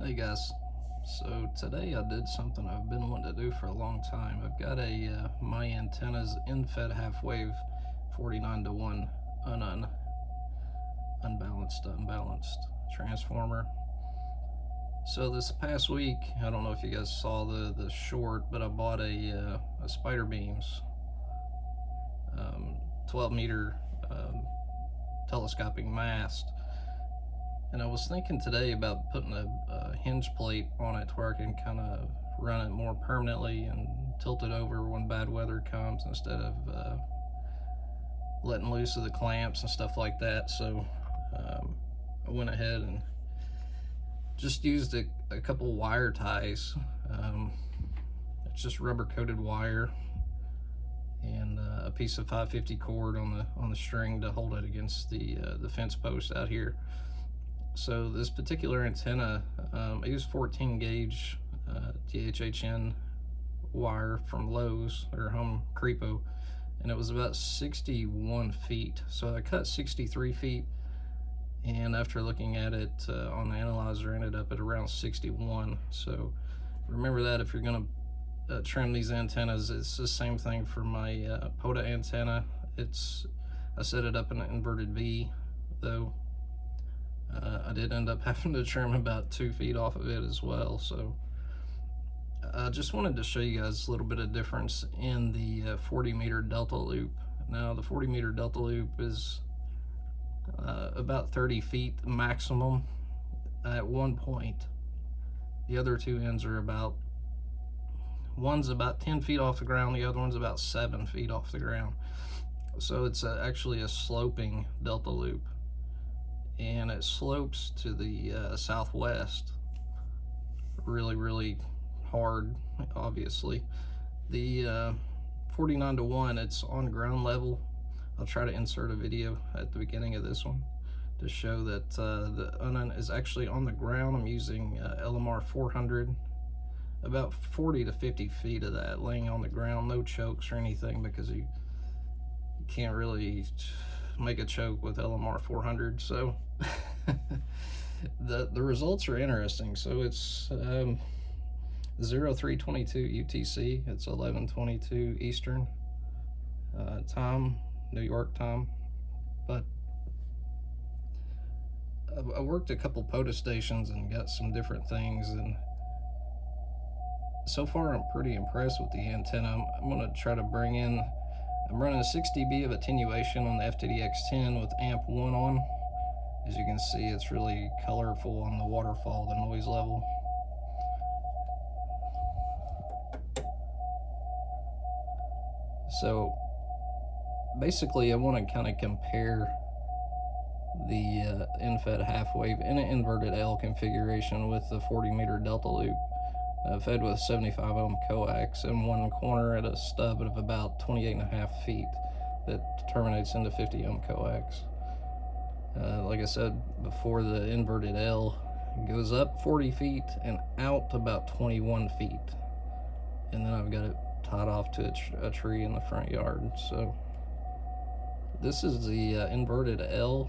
Hey guys, so today I did something I've been wanting to do for a long time. I've got a myantennas in-fed half-wave 49 to 1 unbalanced transformer. So this past week, I don't know if you guys saw the short, but I bought a Spider Beams 12 meter telescopic mast. And I was thinking today about putting a hinge plate on it where I can kind of run it more permanently and tilt it over when bad weather comes instead of letting loose of the clamps and stuff like that. So I went ahead and just used a couple wire ties. It's just rubber coated wire and a piece of 550 cord on the string to hold it against the fence post out here. So this particular antenna, I used 14 gauge DHHN wire from Lowe's, or Home Creepo, and it was about 61 feet. So I cut 63 feet, and after looking at it on the analyzer, ended up at around 61. So remember that if you're going to trim these antennas. It's the same thing for my POTA antenna. I set it up in an inverted V, though. I did end up having to trim about 2 feet off of it as well. So I just wanted to show you guys a little bit of difference in the 40 meter delta loop. Now the 40 meter delta loop is about 30 feet maximum at one point. The other two ends are one's about 10 feet off the ground, the other one's about 7 feet off the ground. So it's actually a sloping delta loop, and it slopes to the southwest really hard. Obviously the 49 to 1, it's on ground level. I'll try to insert a video at the beginning of this one to show that the unan is actually on the ground. I'm using LMR 400, about 40 to 50 feet of that laying on the ground, no chokes or anything, because you can't really make a choke with LMR 400. So the results are interesting. So it's 0322 UTC. It's 11:22 Eastern time, New York time. But I worked a couple POTA stations and got some different things, and so far I'm pretty impressed with the antenna. I'm going to try to bring in, I'm running a 6 dB of attenuation on the FTDX10 with amp 1 on. As you can see, it's really colorful on the waterfall, the noise level. So basically I want to kind of compare the in-fed half-wave in an inverted L configuration with the 40 meter delta loop, fed with 75 ohm coax in one corner at a stub of about 28.5 feet that terminates into 50 ohm coax. Like I said before, the inverted L goes up 40 feet and out about 21 feet, and then I've got it tied off to a tree in the front yard. So this is the inverted L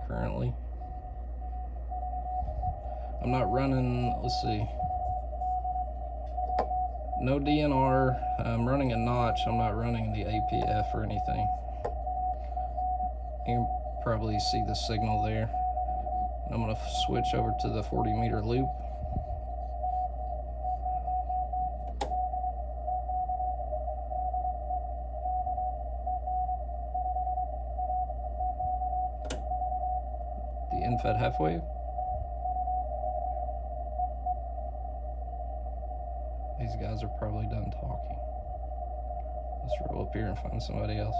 currently. I'm not running, let's see, no DNR. I'm running a notch. I'm not running the APF or anything. You can probably see the signal there. I'm going to switch over to the 40 meter loop. The in-fed half wave. These guys are probably done talking. Let's roll up here and find somebody else.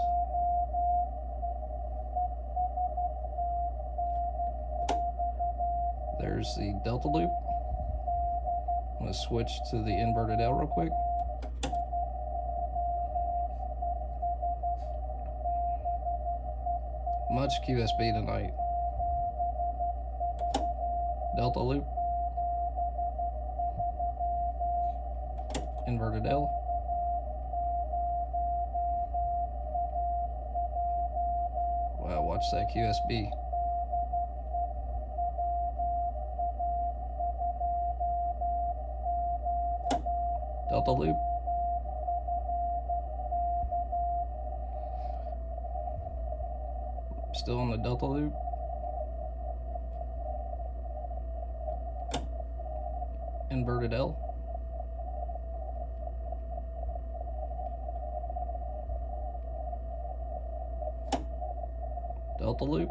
There's the delta loop. I'm going to switch to the inverted L real quick. Much QSB tonight. Delta loop. Inverted L. Wow, watch that QSB. delta loop, still on the delta loop, inverted L, delta loop,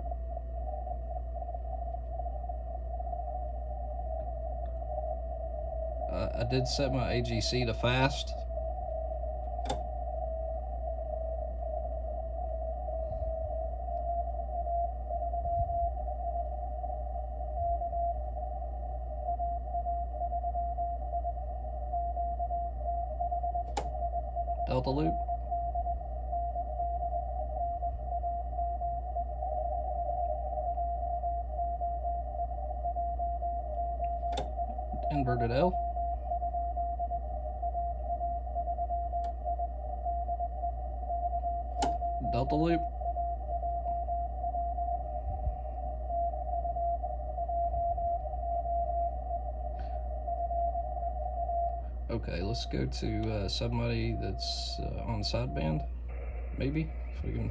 I did set my AGC to fast. Delta loop, inverted L, delta loop, okay, let's go to somebody that's on sideband, maybe, if we can.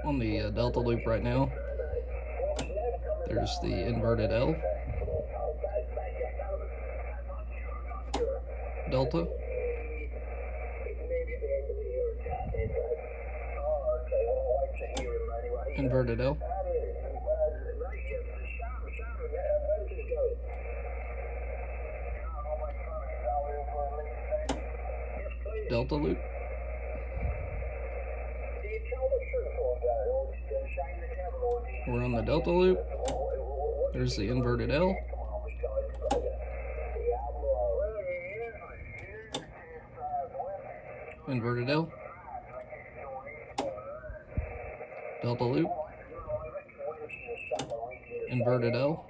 On the delta loop right now, there's the inverted L, delta, inverted L, delta loop, we're on the delta loop, there's the inverted L, inverted L, delta loop, inverted L.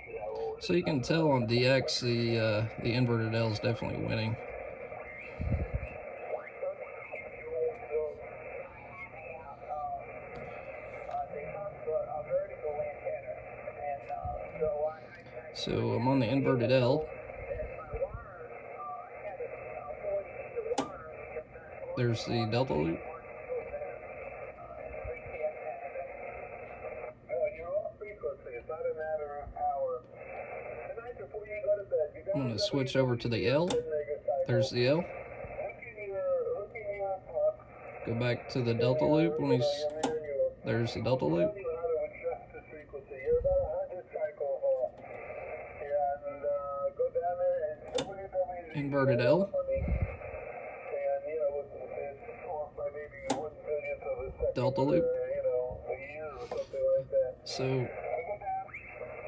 So you can tell on DX the inverted L is definitely winning. So I'm on the inverted L. There's the delta loop. I'm going to switch over to the L. There's the L. Go back to the delta loop when there's the delta loop. Inverted L. Delta loop. So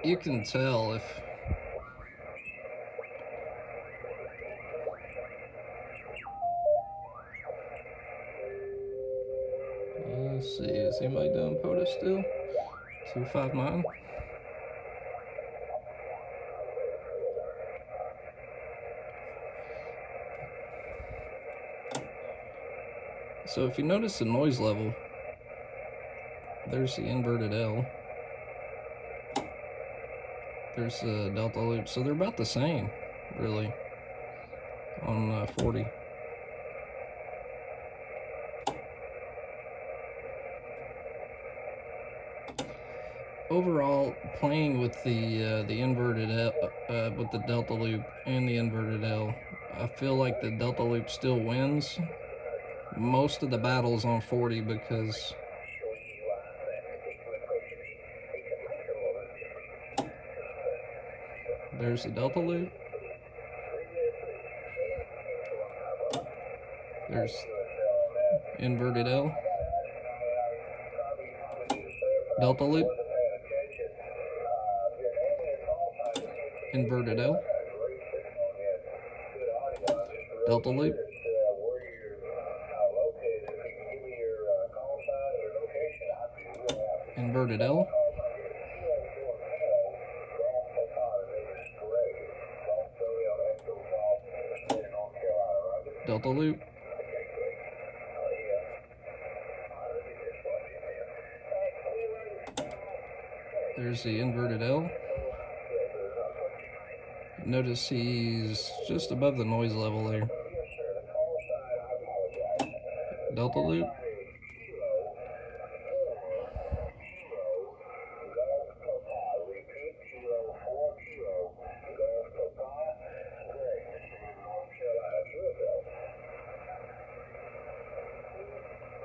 you can tell if let's see, is anybody doing POTUS still? 259. So if you notice the noise level, there's the inverted L, there's the delta loop, so they're about the same, really, on 40. Overall, playing with the inverted L, with the delta loop and the inverted L, I feel like the delta loop still wins most of the battles on 40 because there's the delta loop, there's inverted L, delta loop, inverted L, delta loop, inverted L, delta loop, There's the inverted L. Notice he's just above the noise level there. Delta loop.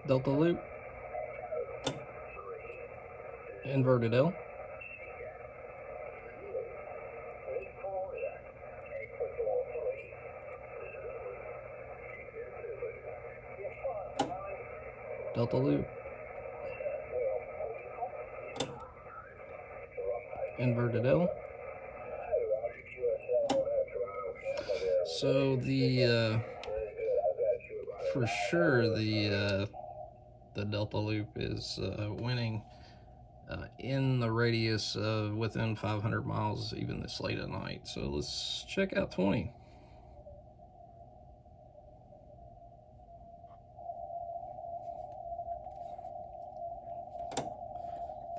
Delta loop. Inverted L. Delta loop. Inverted L. So for sure the delta loop is winning in the radius of within 500 miles, even this late at night. So let's check out 20.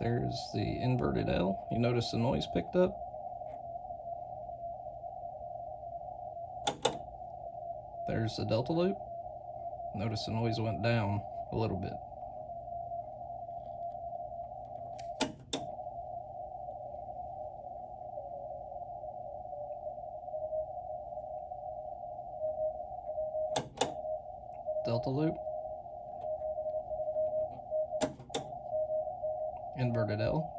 There's the inverted L. You notice the noise picked up? There's the delta loop. Notice the noise went down a little bit. Delta loop. Inverted L.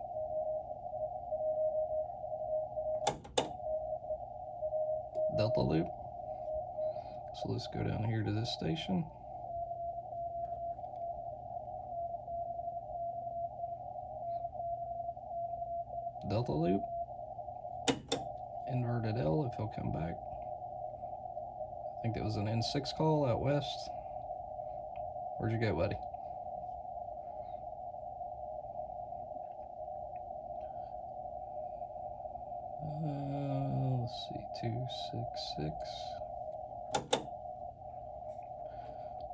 Delta loop. So let's go down here to this station. Delta loop. Inverted L if he'll come back. I think that was an N6 call out west. Where'd you go, buddy? Let's see, 266.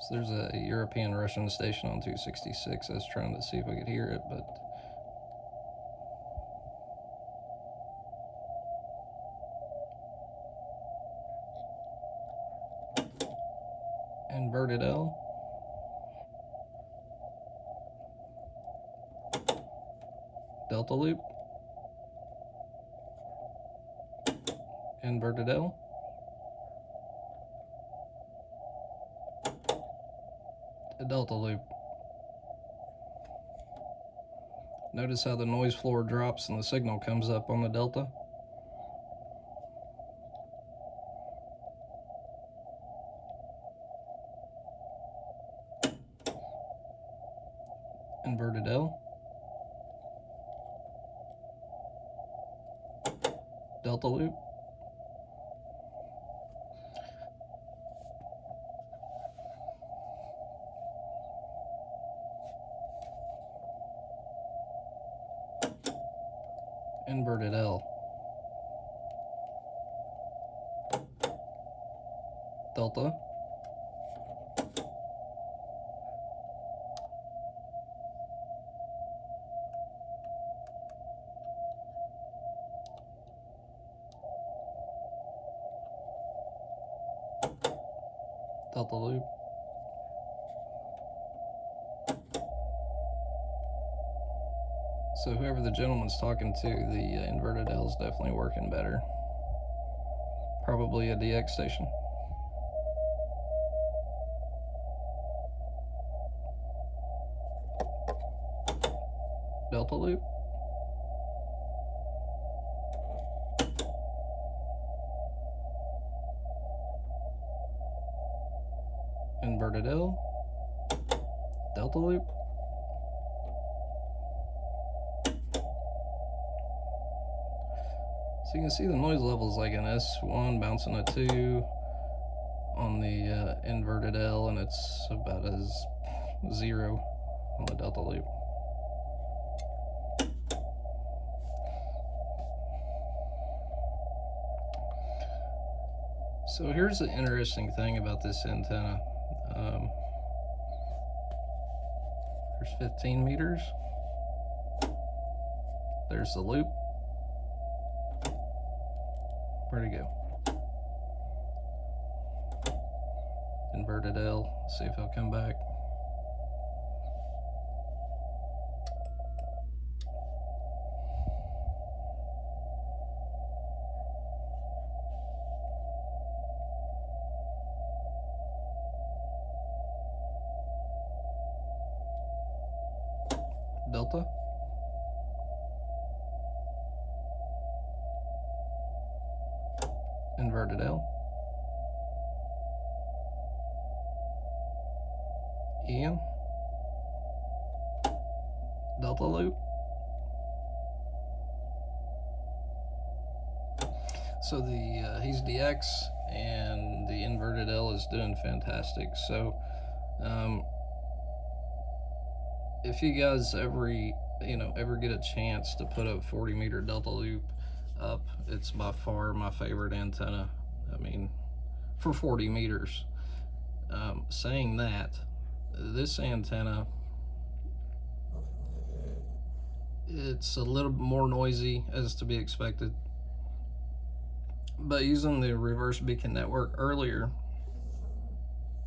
So there's a European Russian station on 266. I was trying to see if I could hear it, but inverted L. Delta loop. Inverted L. A delta loop. Notice how the noise floor drops and the signal comes up on the delta. Inverted L. Delta loop. Inverted L. Delta. Delta loop. So whoever the gentleman's talking to, the inverted L is definitely working better. Probably a DX station. Delta loop. Inverted L. Delta loop. So you can see the noise level is like an S1 bouncing a 2 on the inverted L, and it's about as 0 on the delta loop. So here's the interesting thing about this antenna. There's 15 meters. There's the loop. Where'd it go? Inverted L. See if he'll come back. Delta. Inverted L. EM. Delta loop. So he's DX, and the inverted L is doing fantastic. So if you guys ever get a chance to put a 40-meter delta loop up, it's by far my favorite antenna. I mean, for 40 meters. Saying that, this antenna, it's a little more noisy, as to be expected, but using the reverse beacon network earlier,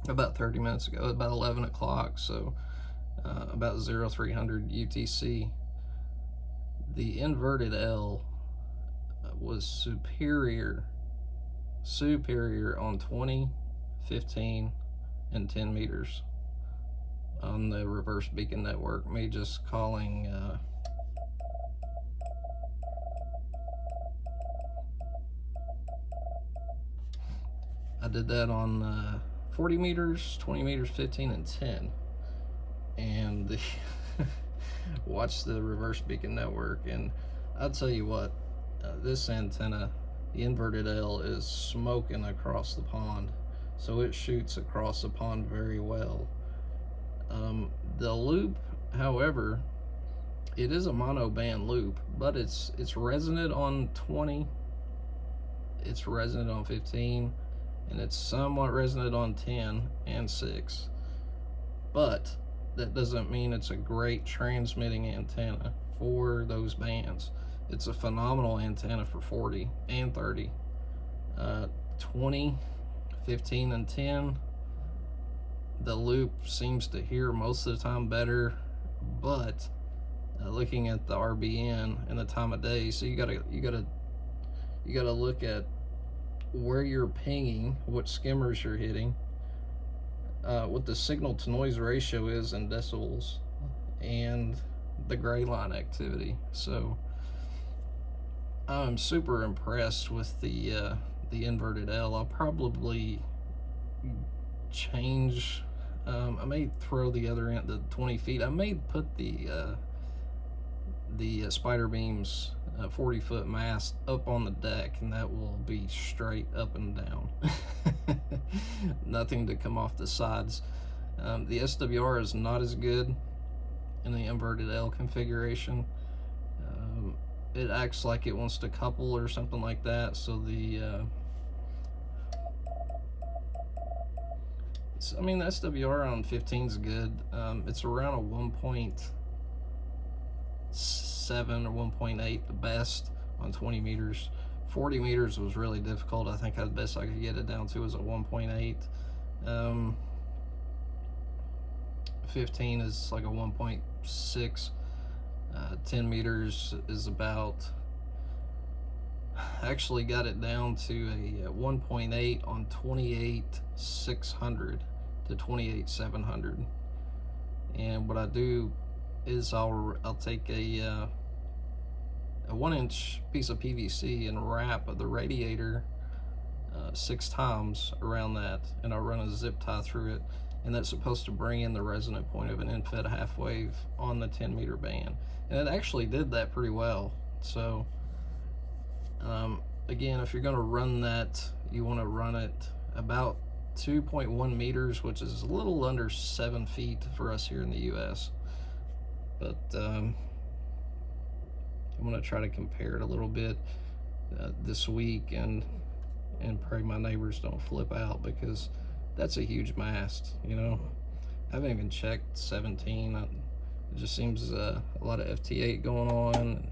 about 30 minutes ago, about 11 o'clock, so about 0300 UTC, the inverted L was superior on 20, 15, and 10 meters on the reverse beacon network. Me just calling I did that on 40 meters, 20 meters, 15, and 10. And the watch the reverse beacon network, and I'll tell you what, this antenna, the inverted L, is smoking across the pond. So it shoots across the pond very well. The loop, however, it is a mono band loop, but it's resonant on 20, it's resonant on 15, and it's somewhat resonant on 10 and 6. But that doesn't mean it's a great transmitting antenna for those bands. It's a phenomenal antenna for 40 and 30. 20, 15, and 10, the loop seems to hear most of the time better, but looking at the RBN and the time of day, so you gotta look at where you're pinging, what skimmers you're hitting, what the signal to noise ratio is in decibels, and the gray line activity. So I'm super impressed with the inverted L. I'll probably change. I may throw the other end, the 20 feet. I may put the spider beams 40-foot mast up on the deck, and that will be straight up and down. Nothing to come off the sides. The SWR is not as good in the inverted L configuration. It acts like it wants to couple or something like that, so the I mean, the SWR on 15 is good. It's around a 1.7 or 1.8 the best on 20 meters. 40 meters was really difficult. I think the best I could get it down to was a 1.8. 15 is like a 1.6. 10 meters is about, actually got it down to a 1.8 on 28,600 to 28,700. And what I do is I'll take a 1-inch piece of PVC and wrap the radiator 6 times around that, and I'll run a zip tie through it, and that's supposed to bring in the resonant point of an end-fed half wave on the 10-meter band, and it actually did that pretty well. So again, if you're going to run that, you want to run it about 2.1 meters, which is a little under 7 feet for us here in the US. But I'm going to try to compare it a little bit this week, and pray my neighbors don't flip out, because that's a huge mast, you know. I haven't even checked 17. It just seems a lot of FT8 going on.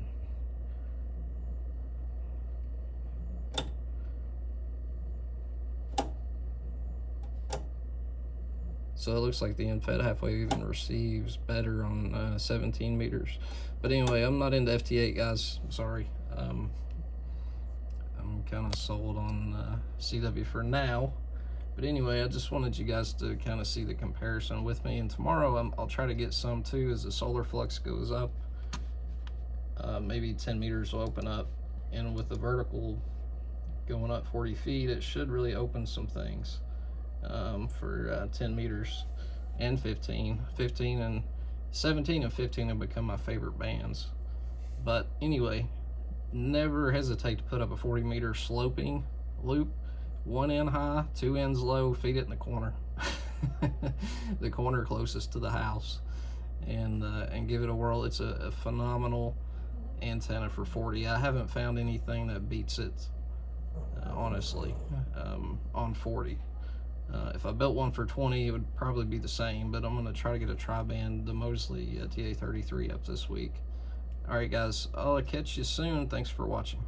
So it looks like the end-fed half wave even receives better on 17 meters. But anyway, I'm not into FT8, guys. Sorry. I'm kind of sold on CW for now. But anyway, I just wanted you guys to kind of see the comparison with me. And tomorrow I'll try to get some too as the solar flux goes up. Maybe 10 meters will open up. And with the vertical going up 40 feet, it should really open some things for 10 meters and 15 and 17 and 15 have become my favorite bands. But anyway, never hesitate to put up a 40 meter sloping loop, 1 end high, 2 ends low, feed it in the corner the corner closest to the house, and give it a whirl. It's a phenomenal antenna for 40. I haven't found anything that beats it, honestly, on 40. If I built one for 20, it would probably be the same, but I'm going to try to get a tri-band, the Mosley TA33 up this week. All right, guys, I'll catch you soon. Thanks for watching.